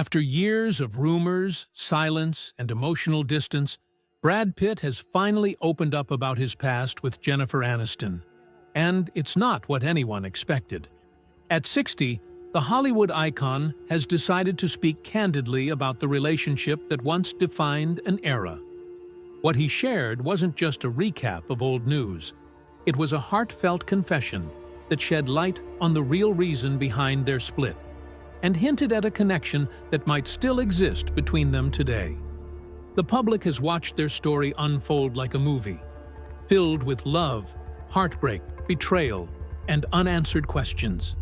After years of rumors, silence, and emotional distance, Brad Pitt has finally opened up about his past with Jennifer Aniston. And it's not what anyone expected. At 60, the Hollywood icon has decided to speak candidly about the relationship that once defined an era. What he shared wasn't just a recap of old news. It was a heartfelt confession that shed light on the real reason behind their split, and hinted at a connection that might still exist between them today. The public has watched their story unfold like a movie, filled with love, heartbreak, betrayal, and unanswered questions.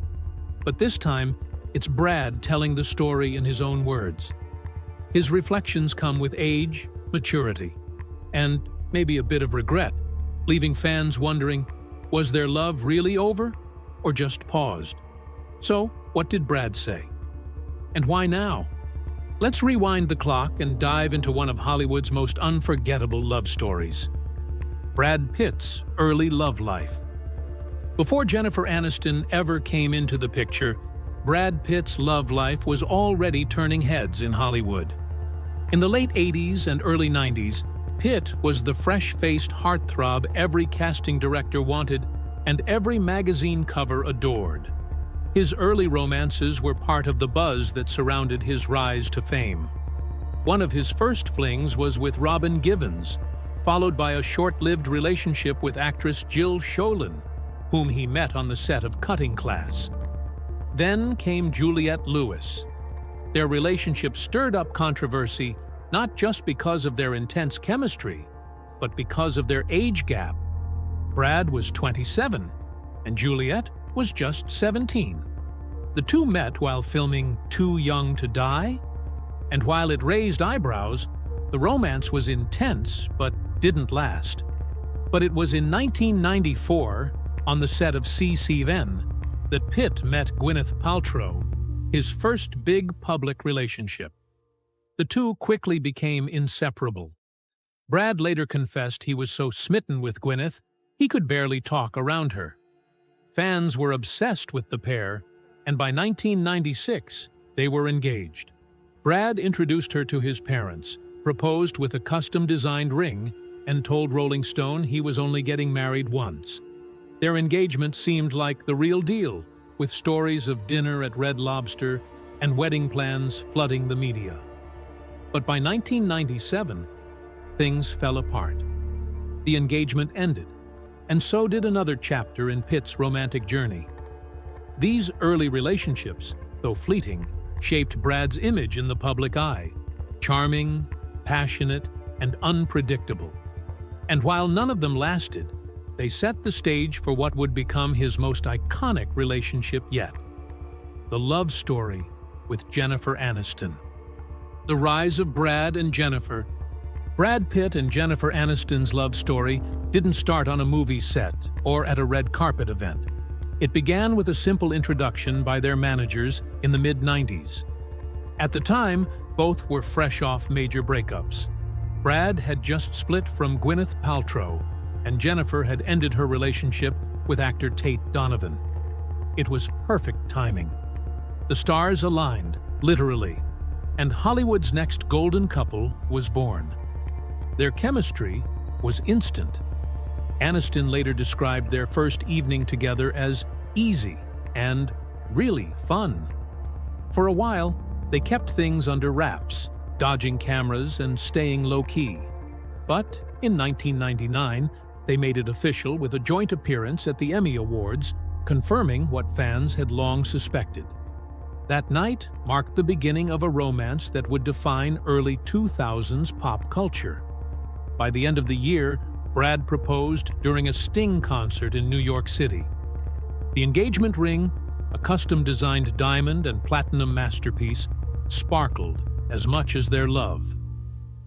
But this time, it's Brad telling the story in his own words. His reflections come with age, maturity, and maybe a bit of regret, leaving fans wondering, was their love really over, or just paused? So, what did Brad say? And why now? Let's rewind the clock and dive into one of Hollywood's most unforgettable love stories. Brad Pitt's early love life. Before Jennifer Aniston ever came into the picture, Brad Pitt's love life was already turning heads in Hollywood. In the late 80s and early 90s, Pitt was the fresh-faced heartthrob every casting director wanted and every magazine cover adored. His early romances were part of the buzz that surrounded his rise to fame. One of his first flings was with Robin Givens, followed by a short-lived relationship with actress Jill Schoelen, whom he met on the set of Cutting Class. Then came Juliette Lewis. Their relationship stirred up controversy not just because of their intense chemistry, but because of their age gap. Brad was 27, and Juliette was just 17. The two met while filming Too Young to Die, and while it raised eyebrows, the romance was intense but didn't last. But it was in 1994, on the set of CCVN, that Pitt met Gwyneth Paltrow, his first big public relationship. The two quickly became inseparable. Brad later confessed he was so smitten with Gwyneth, he could barely talk around her. Fans were obsessed with the pair, and by 1996, they were engaged. Brad introduced her to his parents, proposed with a custom-designed ring, and told Rolling Stone he was only getting married once. Their engagement seemed like the real deal, with stories of dinner at Red Lobster and wedding plans flooding the media. But by 1997, things fell apart. The engagement ended, and so did another chapter in Pitt's romantic journey. These early relationships, though fleeting, shaped Brad's image in the public eye: charming, passionate, and unpredictable. And while none of them lasted, they set the stage for what would become his most iconic relationship yet: the love story with Jennifer Aniston. The rise of Brad and Jennifer. Brad Pitt and Jennifer Aniston's love story didn't start on a movie set or at a red carpet event. It began with a simple introduction by their managers in the mid-90s. At the time, both were fresh off major breakups. Brad had just split from Gwyneth Paltrow, and Jennifer had ended her relationship with actor Tate Donovan. It was perfect timing. The stars aligned, literally, and Hollywood's next golden couple was born. Their chemistry was instant. Aniston later described their first evening together as easy and really fun. For a while, they kept things under wraps, dodging cameras and staying low-key. But in 1999, they made it official with a joint appearance at the Emmy Awards, confirming what fans had long suspected. That night marked the beginning of a romance that would define early 2000s pop culture. By the end of the year, Brad proposed during a Sting concert in New York City. The engagement ring, a custom-designed diamond and platinum masterpiece, sparkled as much as their love.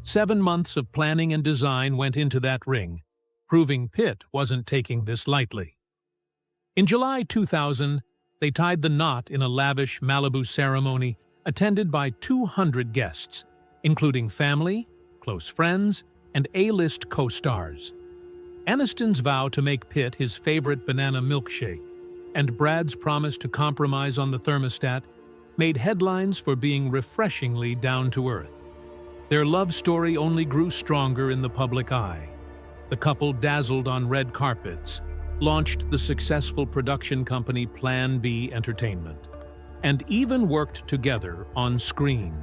7 months of planning and design went into that ring, proving Pitt wasn't taking this lightly. In July 2000, they tied the knot in a lavish Malibu ceremony attended by 200 guests, including family, close friends, and A-list co-stars. Aniston's vow to make Pitt his favorite banana milkshake, and Brad's promise to compromise on the thermostat, made headlines for being refreshingly down-to-earth. Their love story only grew stronger in the public eye. The couple dazzled on red carpets, launched the successful production company Plan B Entertainment, and even worked together on screen.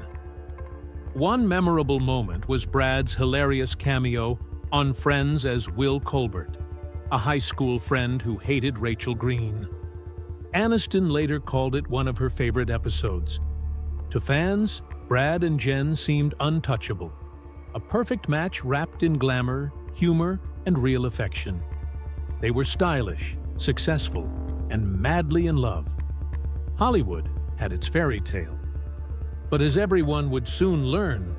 One memorable moment was Brad's hilarious cameo on Friends as Will Colbert, a high school friend who hated Rachel Green. Aniston later called it one of her favorite episodes. To fans, Brad and Jen seemed untouchable, a perfect match wrapped in glamour, humor, and real affection. They were stylish, successful, and madly in love. Hollywood had its fairy tale. But as everyone would soon learn,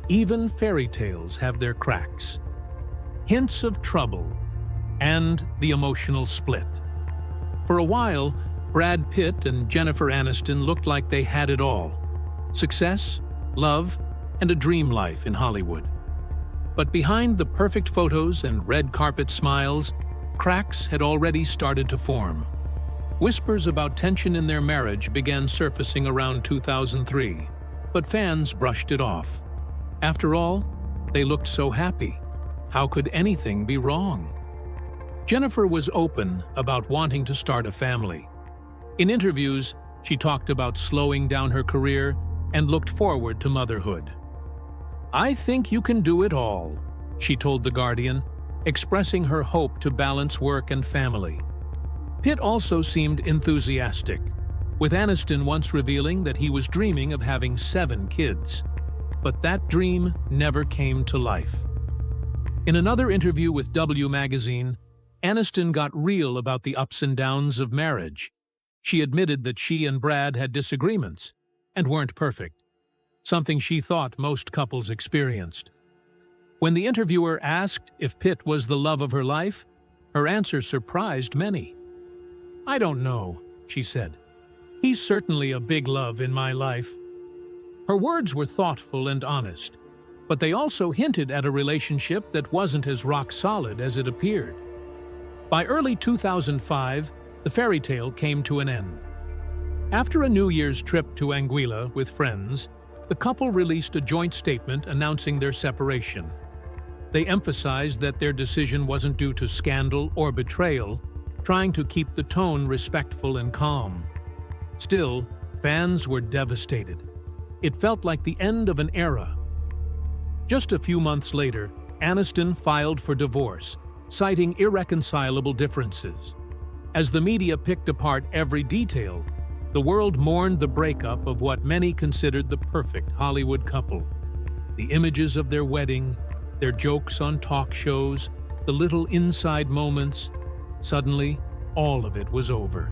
even fairy tales have their cracks. Hints of trouble, and the emotional split. For a while, Brad Pitt and Jennifer Aniston looked like they had it all: success, love, and a dream life in Hollywood. But behind the perfect photos and red carpet smiles, cracks had already started to form. Whispers about tension in their marriage began surfacing around 2003, but fans brushed it off. After all, they looked so happy. How could anything be wrong? Jennifer was open about wanting to start a family. In interviews, she talked about slowing down her career and looked forward to motherhood. "I think you can do it all," she told The Guardian, expressing her hope to balance work and family. Pitt also seemed enthusiastic, with Aniston once revealing that he was dreaming of having 7 kids. But that dream never came to life. In another interview with W magazine, Aniston got real about the ups and downs of marriage. She admitted that she and Brad had disagreements and weren't perfect, something she thought most couples experienced. When the interviewer asked if Pitt was the love of her life, her answer surprised many. "I don't know," she said. "He's certainly a big love in my life." Her words were thoughtful and honest, but they also hinted at a relationship that wasn't as rock-solid as it appeared. By early 2005, the fairy tale came to an end. After a New Year's trip to Anguilla with friends, the couple released a joint statement announcing their separation. They emphasized that their decision wasn't due to scandal or betrayal, trying to keep the tone respectful and calm. Still, fans were devastated. It felt like the end of an era. Just a few months later, Aniston filed for divorce, citing irreconcilable differences. As the media picked apart every detail, the world mourned the breakup of what many considered the perfect Hollywood couple. The images of their wedding, their jokes on talk shows, the little inside moments. Suddenly, all of it was over.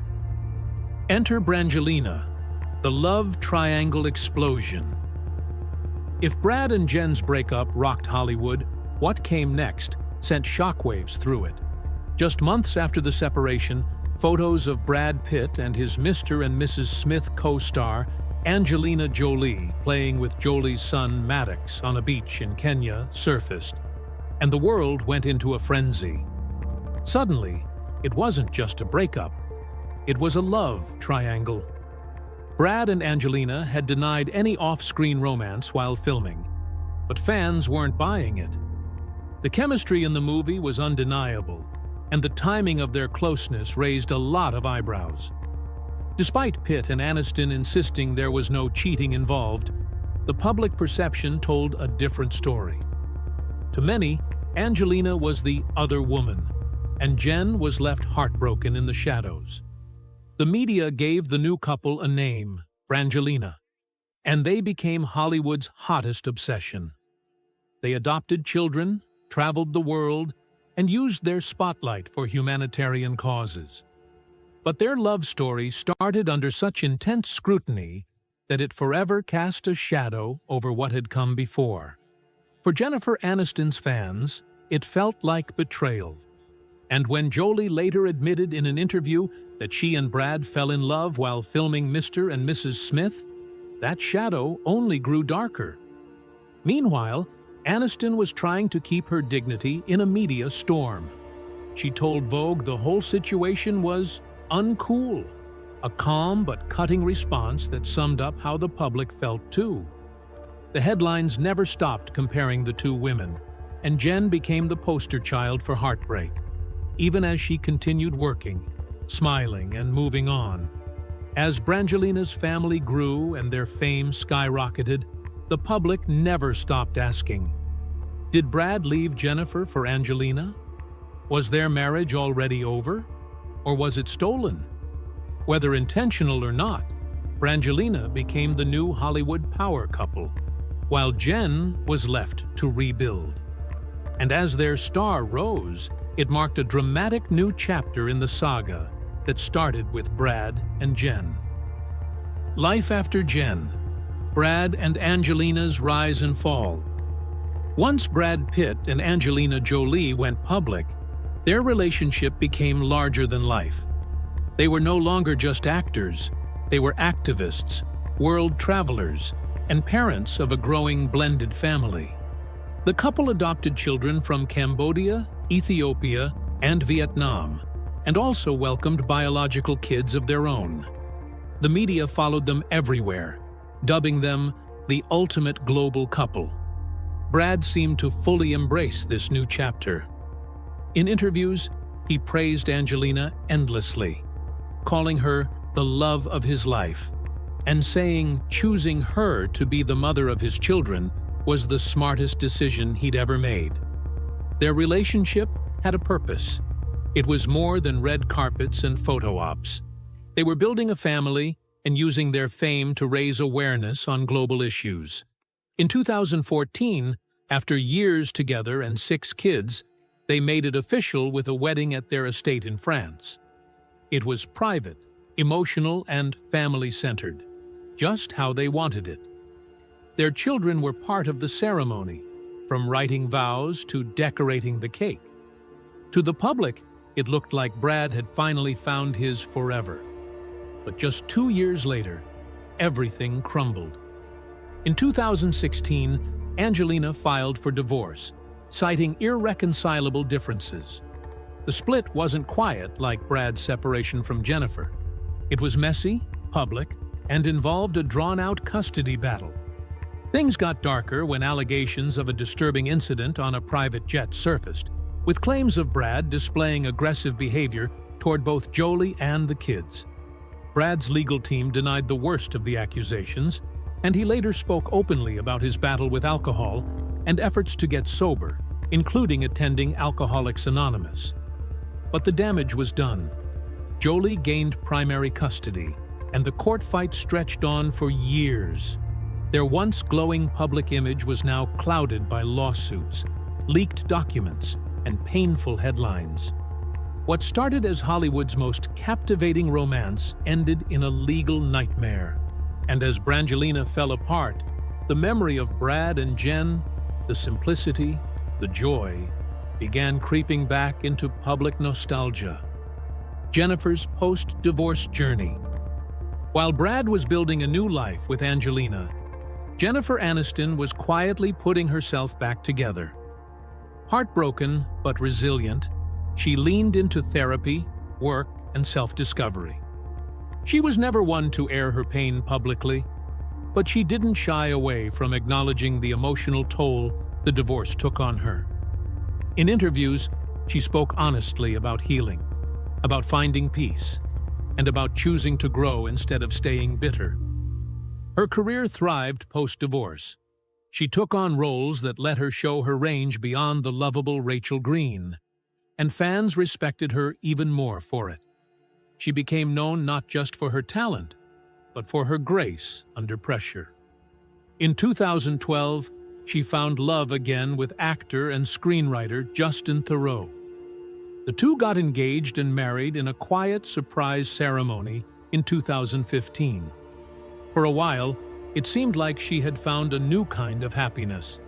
Enter Brangelina, the love triangle explosion. If Brad and Jen's breakup rocked Hollywood, what came next sent shockwaves through it. Just months after the separation, photos of Brad Pitt and his Mr. and Mrs. Smith co-star Angelina Jolie playing with Jolie's son Maddox on a beach in Kenya surfaced, and the world went into a frenzy. Suddenly, it wasn't just a breakup. It was a love triangle. Brad and Angelina had denied any off-screen romance while filming, but fans weren't buying it. The chemistry in the movie was undeniable, and the timing of their closeness raised a lot of eyebrows. Despite Pitt and Aniston insisting there was no cheating involved, the public perception told a different story. To many, Angelina was the other woman, and Jen was left heartbroken in the shadows. The media gave the new couple a name, Brangelina, and they became Hollywood's hottest obsession. They adopted children, traveled the world, and used their spotlight for humanitarian causes. But their love story started under such intense scrutiny that it forever cast a shadow over what had come before. For Jennifer Aniston's fans, it felt like betrayal. And when Jolie later admitted in an interview that she and Brad fell in love while filming Mr. and Mrs. Smith, that shadow only grew darker. Meanwhile, Aniston was trying to keep her dignity in a media storm. She told Vogue the whole situation was uncool, a calm but cutting response that summed up how the public felt too. The headlines never stopped comparing the two women, and Jen became the poster child for heartbreak, even as she continued working, smiling, and moving on. As Brangelina's family grew and their fame skyrocketed, the public never stopped asking, did Brad leave Jennifer for Angelina? Was their marriage already over? Or was it stolen? Whether intentional or not, Brangelina became the new Hollywood power couple, while Jen was left to rebuild. And as their star rose, it marked a dramatic new chapter in the saga that started with Brad and Jen. Life after Jen, Brad and Angelina's rise and fall. Once Brad Pitt and Angelina Jolie went public, their relationship became larger than life. They were no longer just actors, they were activists, world travelers, and parents of a growing blended family. The couple adopted children from Cambodia, Ethiopia, and Vietnam, and also welcomed biological kids of their own. The media followed them everywhere, dubbing them the ultimate global couple. Brad seemed to fully embrace this new chapter. In interviews, he praised Angelina endlessly, calling her the love of his life, and saying choosing her to be the mother of his children was the smartest decision he'd ever made. Their relationship had a purpose. It was more than red carpets and photo ops. They were building a family and using their fame to raise awareness on global issues. In 2014, after years together and 6 kids, they made it official with a wedding at their estate in France. It was private, emotional, and family-centered, just how they wanted it. Their children were part of the ceremony, from writing vows to decorating the cake. To the public, it looked like Brad had finally found his forever. But just 2 years later, everything crumbled. In 2016, Angelina filed for divorce, citing irreconcilable differences. The split wasn't quiet like Brad's separation from Jennifer. It was messy, public, and involved a drawn-out custody battle. Things got darker when allegations of a disturbing incident on a private jet surfaced, with claims of Brad displaying aggressive behavior toward both Jolie and the kids. Brad's legal team denied the worst of the accusations, and he later spoke openly about his battle with alcohol and efforts to get sober, including attending Alcoholics Anonymous. But the damage was done. Jolie gained primary custody, and the court fight stretched on for years. Their once glowing public image was now clouded by lawsuits, leaked documents, and painful headlines. What started as Hollywood's most captivating romance ended in a legal nightmare. And as Brangelina fell apart, the memory of Brad and Jen, the simplicity, the joy, began creeping back into public nostalgia. Jennifer's post-divorce journey. While Brad was building a new life with Angelina, Jennifer Aniston was quietly putting herself back together. Heartbroken but resilient, she leaned into therapy, work, and self-discovery. She was never one to air her pain publicly, but she didn't shy away from acknowledging the emotional toll the divorce took on her. In interviews, she spoke honestly about healing, about finding peace, and about choosing to grow instead of staying bitter. Her career thrived post-divorce. She took on roles that let her show her range beyond the lovable Rachel Green, and fans respected her even more for it. She became known not just for her talent, but for her grace under pressure. In 2012, she found love again with actor and screenwriter Justin Theroux. The two got engaged and married in a quiet surprise ceremony in 2015. For a while, it seemed like she had found a new kind of happiness.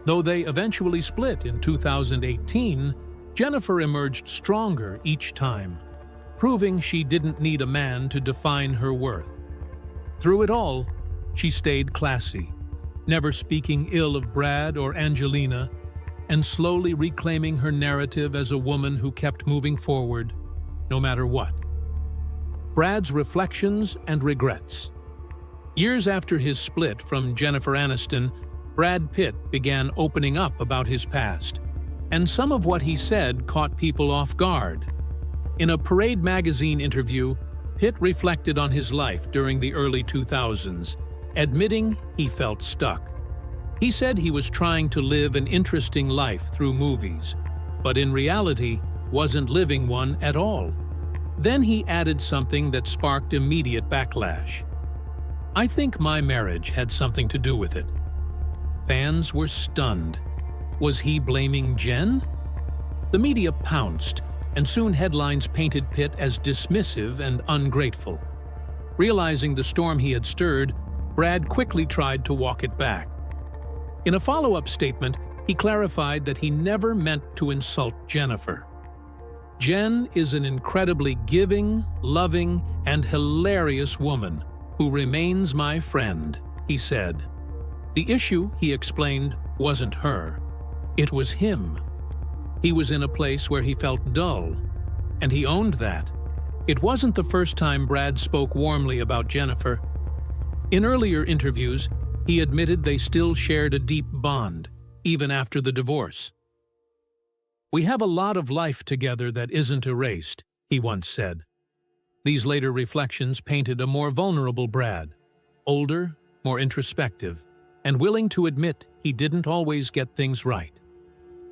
Though they eventually split in 2018, Jennifer emerged stronger each time, proving she didn't need a man to define her worth. Through it all, she stayed classy, never speaking ill of Brad or Angelina, and slowly reclaiming her narrative as a woman who kept moving forward, no matter what. Brad's reflections and regrets. Years after his split from Jennifer Aniston, Brad Pitt began opening up about his past, and some of what he said caught people off guard. In a Parade magazine interview, Pitt reflected on his life during the early 2000s, admitting he felt stuck. He said he was trying to live an interesting life through movies, but in reality wasn't living one at all. Then he added something that sparked immediate backlash. "I think my marriage had something to do with it." Fans were stunned. Was he blaming Jen? The media pounced, and soon headlines painted Pitt as dismissive and ungrateful. Realizing the storm he had stirred, Brad quickly tried to walk it back. In a follow-up statement, he clarified that he never meant to insult Jennifer. "Jen is an incredibly giving, loving, and hilarious woman who remains my friend," he said. The issue, he explained, wasn't her. It was him. He was in a place where he felt dull, and he owned that. It wasn't the first time Brad spoke warmly about Jennifer. In earlier interviews, he admitted they still shared a deep bond, even after the divorce. "We have a lot of life together that isn't erased," he once said. These later reflections painted a more vulnerable Brad, older, more introspective, and willing to admit he didn't always get things right.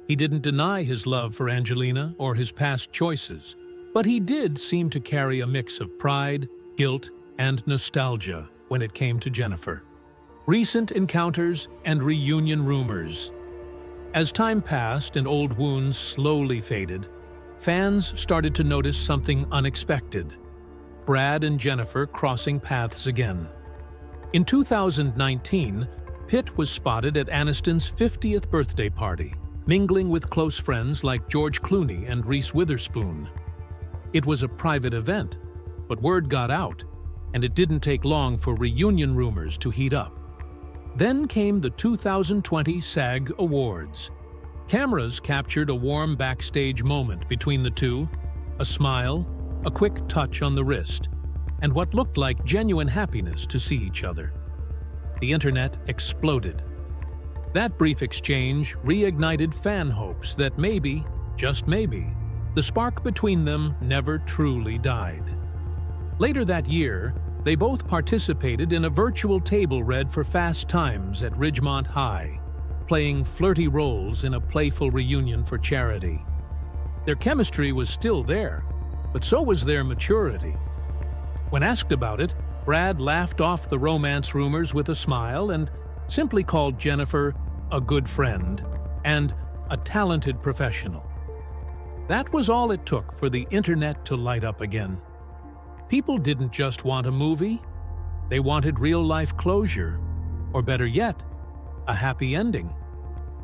He didn't deny his love for Angelina or his past choices, but he did seem to carry a mix of pride, guilt, and nostalgia when it came to Jennifer. Recent encounters and reunion rumors. As time passed and old wounds slowly faded, fans started to notice something unexpected: Brad and Jennifer crossing paths again. In 2019, Pitt was spotted at Aniston's 50th birthday party, mingling with close friends like George Clooney and Reese Witherspoon. It was a private event, but word got out, and it didn't take long for reunion rumors to heat up. Then came the 2020 SAG Awards. Cameras captured a warm backstage moment between the two, a smile, a quick touch on the wrist, and what looked like genuine happiness to see each other. The internet exploded. That brief exchange reignited fan hopes that maybe, just maybe, the spark between them never truly died. Later that year, they both participated in a virtual table read for Fast Times at Ridgemont High, playing flirty roles in a playful reunion for charity. Their chemistry was still there, but so was their maturity. When asked about it, Brad laughed off the romance rumors with a smile and simply called Jennifer a good friend and a talented professional. That was all it took for the internet to light up again. People didn't just want a movie, they wanted real-life closure, or better yet, a happy ending.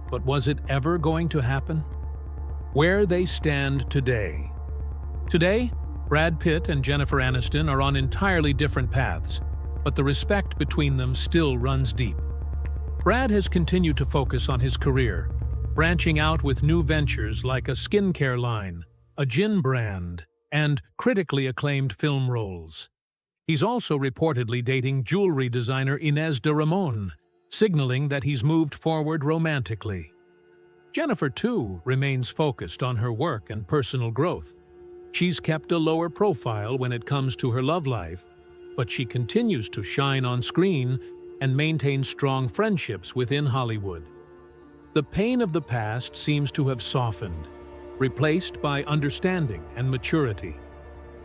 But was it ever going to happen? Where they stand today. Today, Brad Pitt and Jennifer Aniston are on entirely different paths, but the respect between them still runs deep. Brad has continued to focus on his career, branching out with new ventures like a skincare line, a gin brand, and critically acclaimed film roles. He's also reportedly dating jewelry designer Inez de Ramon, signaling that he's moved forward romantically. Jennifer, too, remains focused on her work and personal growth. She's kept a lower profile when it comes to her love life, but she continues to shine on screen and maintain strong friendships within Hollywood. The pain of the past seems to have softened, replaced by understanding and maturity.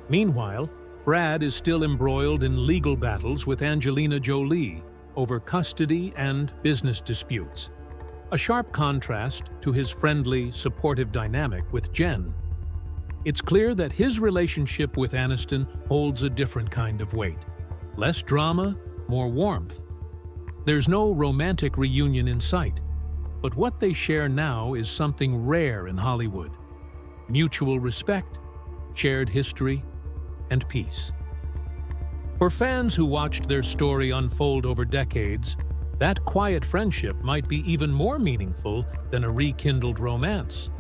Meanwhile, Brad is still embroiled in legal battles with Angelina Jolie over custody and business disputes, a sharp contrast to his friendly, supportive dynamic with Jen. It's clear that his relationship with Aniston holds a different kind of weight. Less drama, more warmth. There's no romantic reunion in sight, but what they share now is something rare in Hollywood: mutual respect, shared history, and peace. For fans who watched their story unfold over decades, that quiet friendship might be even more meaningful than a rekindled romance.